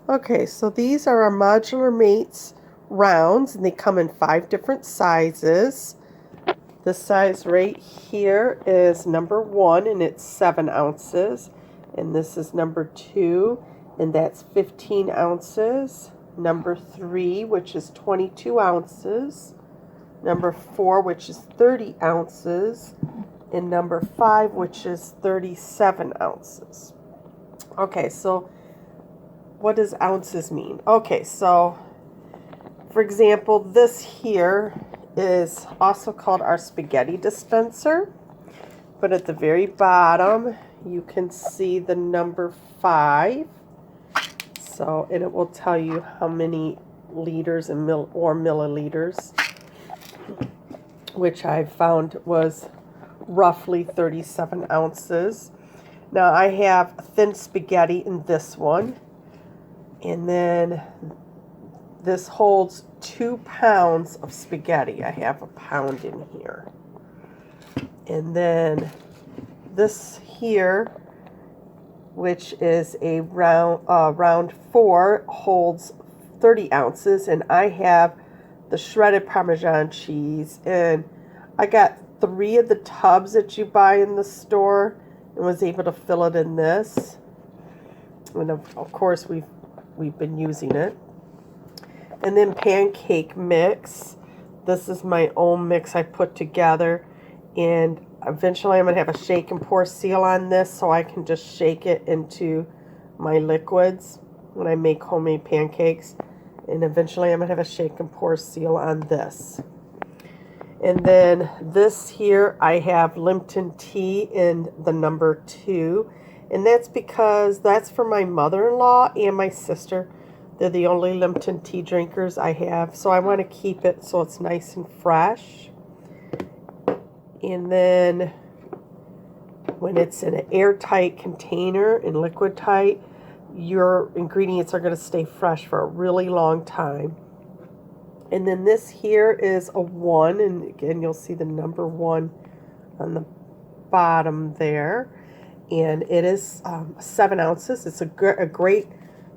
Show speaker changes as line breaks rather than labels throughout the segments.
Okay, so these are our Modular Mates rounds, and they come in 5 different sizes. This size right here is number 1, and it's 7 ounces. And this is number 2, and that's 15 ounces. Number 3, which is 22 ounces. Number 4, which is 30 ounces. And number 5, which is 37 ounces. Okay, so what does ounces mean? Okay, so for example, this here is also called our spaghetti dispenser, but at the very bottom you can see the number 5. So, and it will tell you how many liters and milliliters, which I found was roughly 37 ounces. Now I have thin spaghetti in this one, and then this holds 2 pounds of spaghetti. I have a pound in here. And then this here, which is a round 4, holds 30 ounces. And I have the shredded Parmesan cheese. And I got 3 of the tubs that you buy in the store and was able to fill it in this. And of course, we've been using it. And then pancake mix. This is my own mix I put together. And eventually I'm going to have a shake and pour seal on this so I can just shake it into my liquids when I make homemade pancakes. And eventually I'm going to have a shake and pour seal on this. And then this here, I have Lipton tea in the number 2. And that's because that's for my mother-in-law and my sister. They're the only Lipton tea drinkers I have. So I want to keep it so it's nice and fresh. And then when it's in an airtight container, in liquid tight, your ingredients are going to stay fresh for a really long time. And then this here is a 1. And again, you'll see the number 1 on the bottom there. And it is 7 ounces. It's a great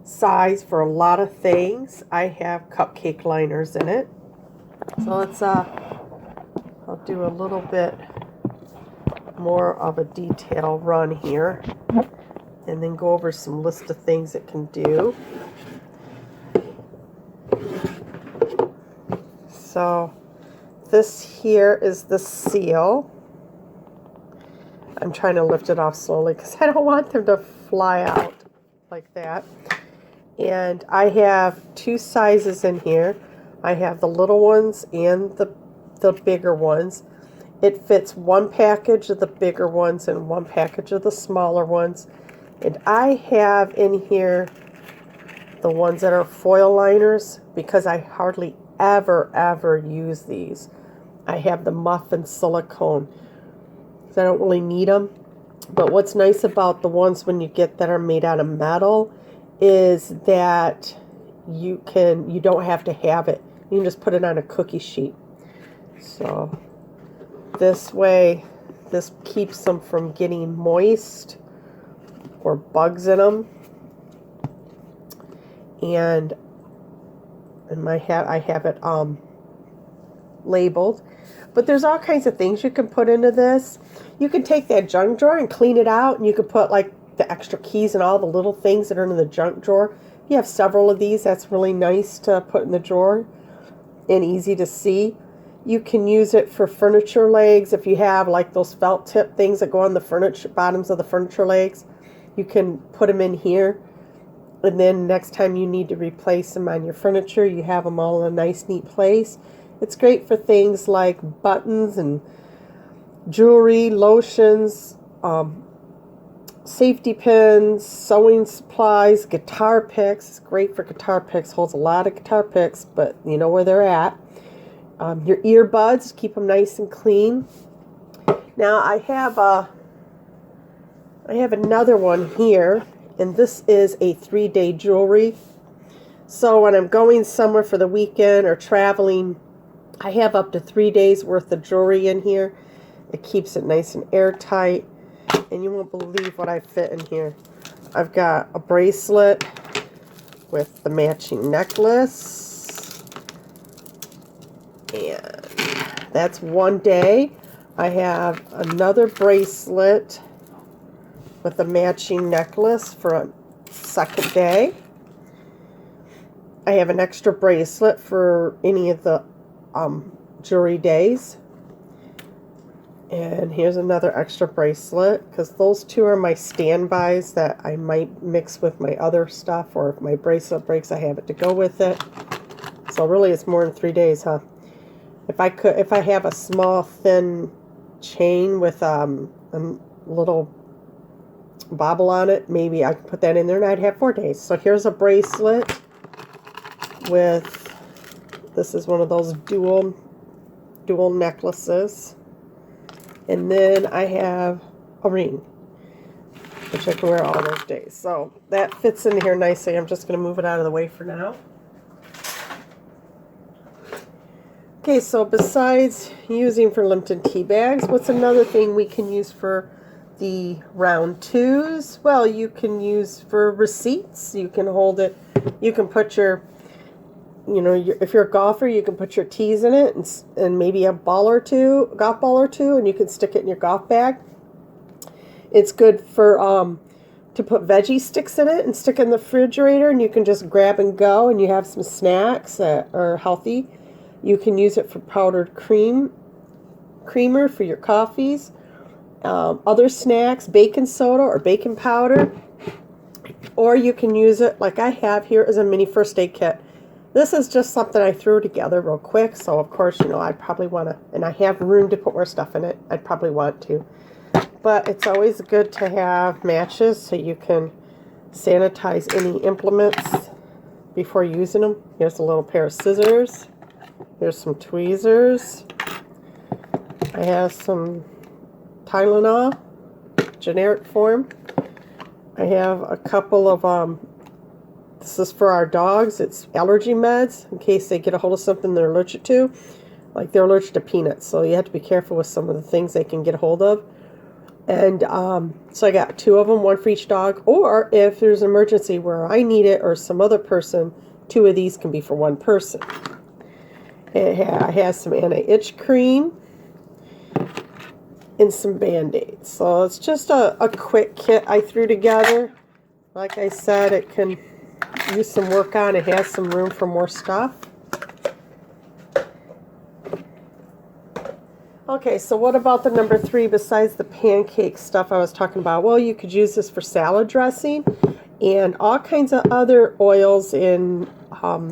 size for a lot of things. I have cupcake liners in it. So let's I'll do a little bit more of a detail run here and then go over some list of things it can do. So this here is the seal. I'm trying to lift it off slowly because I don't want them to fly out like that. And I have 2 sizes in here. I have the little ones and the bigger ones. It fits 1 package of the bigger ones and 1 package of the smaller ones. And I have in here the ones that are foil liners because I hardly ever use these. I have the muffin silicone. So I don't really need them. But what's nice about the ones when you get that are made out of metal is that you don't have to have it. You can just put it on a cookie sheet. So this way, this keeps them from getting moist or bugs in them. And I have it labeled. But there's all kinds of things you can put into this. You can take that junk drawer and clean it out, and you can put like the extra keys and all the little things that are in the junk drawer. You have several of these. That's really nice to put in the drawer and easy to see. You can use it for furniture legs. If you have like those felt tip things that go on the furniture bottoms of the furniture legs, you can put them in here. And then next time you need to replace them on your furniture, you have them all in a nice, neat place. It's great for things like buttons and jewelry, lotions, safety pins, sewing supplies, guitar picks. It's great for guitar picks. Holds a lot of guitar picks, but you know where they're at. Your earbuds, keep them nice and clean. Now I have another one here, and this is a 3-day jewelry. So when I'm going somewhere for the weekend or traveling, I have up to 3 days worth of jewelry in here. It keeps it nice and airtight, and you won't believe what I fit in here. I've got a bracelet, with the matching necklace. And that's one day. I have another bracelet with a matching necklace for a second day. I have an extra bracelet for any of the jewelry days. And here's another extra bracelet, because those two are my standbys that I might mix with my other stuff, or if my bracelet breaks, I have it to go with it. So really it's more than 3 days, huh? If I have a small thin chain with a little bobble on it, maybe I could put that in there and I'd have 4 days. So here's a bracelet with, this is one of those dual necklaces. And then I have a ring, which I can wear all those days. So that fits in here nicely. I'm just going to move it out of the way for now. Okay, so besides using for Lipton tea bags, what's another thing we can use for the round twos? Well, you can use for receipts. You can hold it. You can put your, if you're a golfer, you can put your tees in it and maybe a golf ball or two, and you can stick it in your golf bag. It's good for to put veggie sticks in it and stick in the refrigerator, and you can just grab and go, and you have some snacks that are healthy. You can use it for powdered creamer for your coffees, other snacks, baking soda or baking powder, or you can use it like I have here as a mini first aid kit. This is just something I threw together real quick, so of course, I'd probably want to, and I have room to put more stuff in it, I'd probably want to. But it's always good to have matches so you can sanitize any implements before using them. Here's a little pair of scissors. Here's some tweezers. I have some Tylenol, generic form. I have a couple of, this is for our dogs. It's allergy meds in case they get a hold of something they're allergic to. Like they're allergic to peanuts, so you have to be careful with some of the things they can get a hold of. And so I got 2 of them, 1 for each dog. Or if there's an emergency where I need it or some other person, 2 of these can be for 1 person. I have some anti-itch cream and some Band-Aids. So it's just a quick kit I threw together. Like I said, it can use some work on. It has some room for more stuff. Okay, so what about the number 3 besides the pancake stuff I was talking about? Well, you could use this for salad dressing and all kinds of other oils and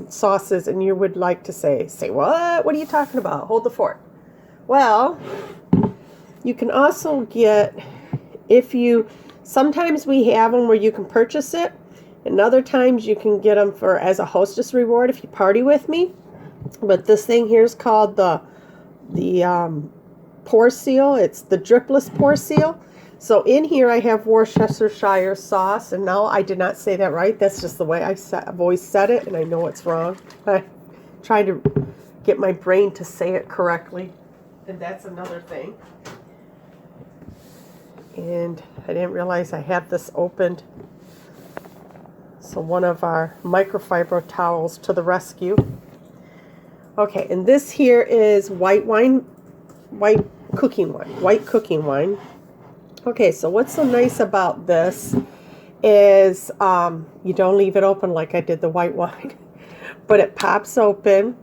sauces, and you would like to say what? What are you talking about? Hold the fort. Well, you can also get, sometimes we have them where you can purchase it, and other times you can get them as a hostess reward if you party with me. But this thing here is called the Pour Seal. It's the dripless Pour Seal. So in here I have Worcestershire sauce, and no, I did not say that right. That's just the way I've always said it, and I know it's wrong. I'm trying to get my brain to say it correctly, and that's another thing. And I didn't realize I had this opened. So one of our microfiber towels to the rescue. Okay, and this here is white cooking wine. Okay, so what's so nice about this is you don't leave it open like I did the white wine, but it pops open,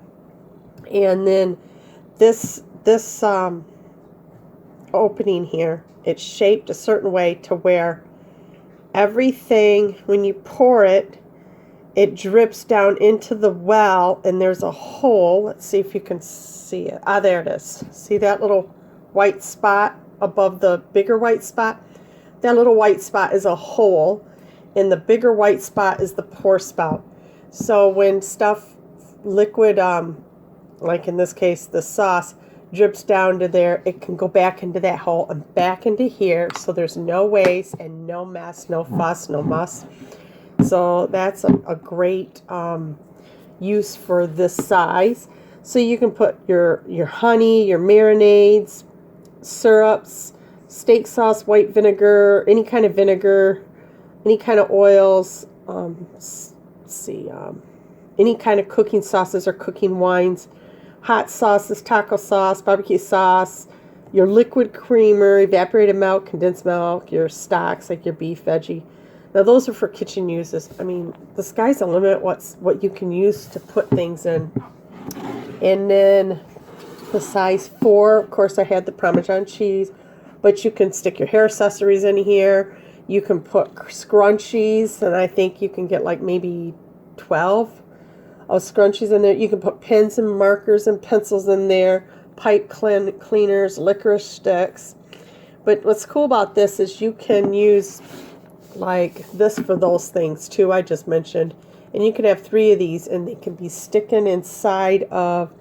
and then this opening here, it's shaped a certain way to where everything, when you pour it, it drips down into the well, and there's a hole. Let's see if you can see it. Ah, there it is. See that little white spot above the bigger white spot? That little white spot is a hole, and the bigger white spot is the pour spout. So when liquid, like in this case the sauce, drips down to there, it can go back into that hole and back into here, so there's no waste and no mess, no fuss, no muss. So that's a great use for this size. So you can put your honey, your marinades, syrups, steak sauce, white vinegar, any kind of oils, let's see, any kind of cooking sauces or cooking wines, hot sauces, taco sauce, barbecue sauce, your liquid creamer, evaporated milk, condensed milk, your stocks like your beef, veggie. Now those are for kitchen uses. I mean, the sky's the limit what you can use to put things in. And then the size 4, of course I had the Parmesan cheese, but you can stick your hair accessories in here. You can put scrunchies, and I think you can get like maybe 12 of scrunchies in there. You can put pens and markers and pencils in there, pipe cleaners, licorice sticks. But what's cool about this is you can use like this for those things too I just mentioned. And you can have 3 of these, and they can be sticking inside of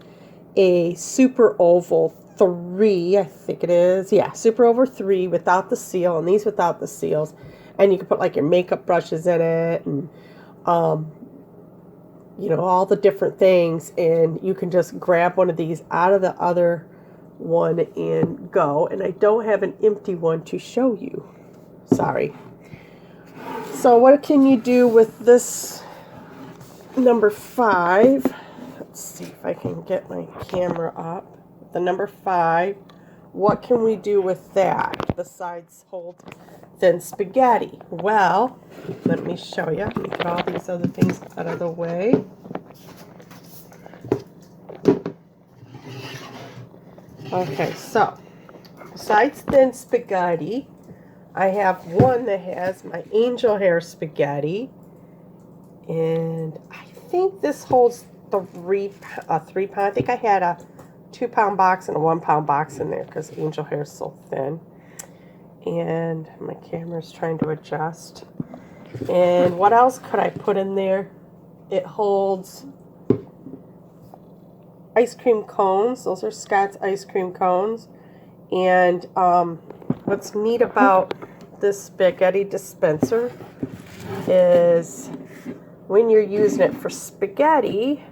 a Super Oval 3, I think it is. Yeah, Super Oval 3 without the seal, and these without the seals. And you can put like your makeup brushes in it, and you know, all the different things. And you can just grab one of these out of the other one and go. And I don't have an empty one to show you. Sorry. So what can you do with this number 5? Let's see if I can get my camera up. The number 5, what can we do with that besides hold thin spaghetti? Well, let me show you. Let me get all these other things out of the way. Okay, so besides thin spaghetti, I have one that has my angel hair spaghetti, and I think this holds 3 pound. I think I had a 2-pound box and a 1-pound box in there because angel hair is so thin. And my camera's trying to adjust. And what else could I put in there? It holds ice cream cones. Those are Scott's ice cream cones. And what's neat about this spaghetti dispenser is when you're using it for spaghetti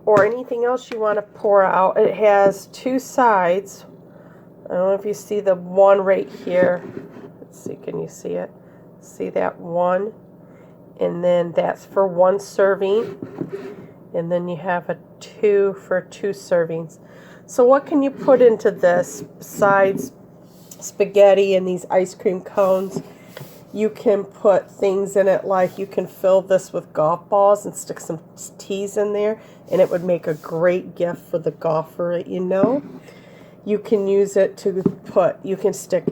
or anything else you want to pour out, it has 2 sides. I don't know if you see the one right here. Let's see, can you see it? See that one? And then that's for 1 serving. And then you have a 2 for 2 servings. So what can you put into this besides spaghetti and these ice cream cones? You can put things in it like you can fill this with golf balls and stick some teas in there, and it would make a great gift for the golfer that you know. You can use it to you can stick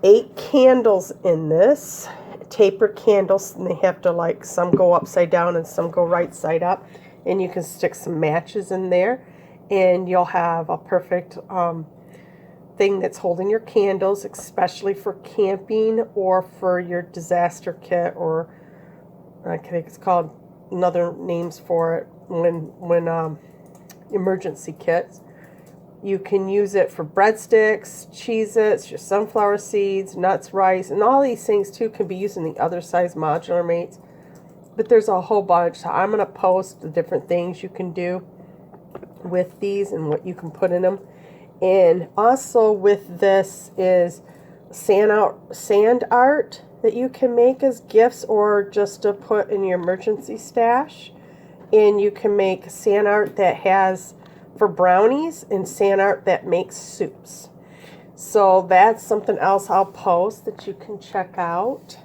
8 candles in this, taper candles, and they have to like, some go upside down and some go right side up. And you can stick some matches in there, and you'll have a perfect thing that's holding your candles, especially for camping or for your disaster kit, or I think it's called another names for it when emergency kits. You can use it for breadsticks, Cheez-Its, your sunflower seeds, nuts, rice, and all these things too can be used in the other size modular mates. But there's a whole bunch. So I'm going to post the different things you can do with these and what you can put in them. And also with this is sand art that you can make as gifts or just to put in your emergency stash. And you can make sand art that has for brownies and sand art that makes soups. So that's something else I'll post that you can check out.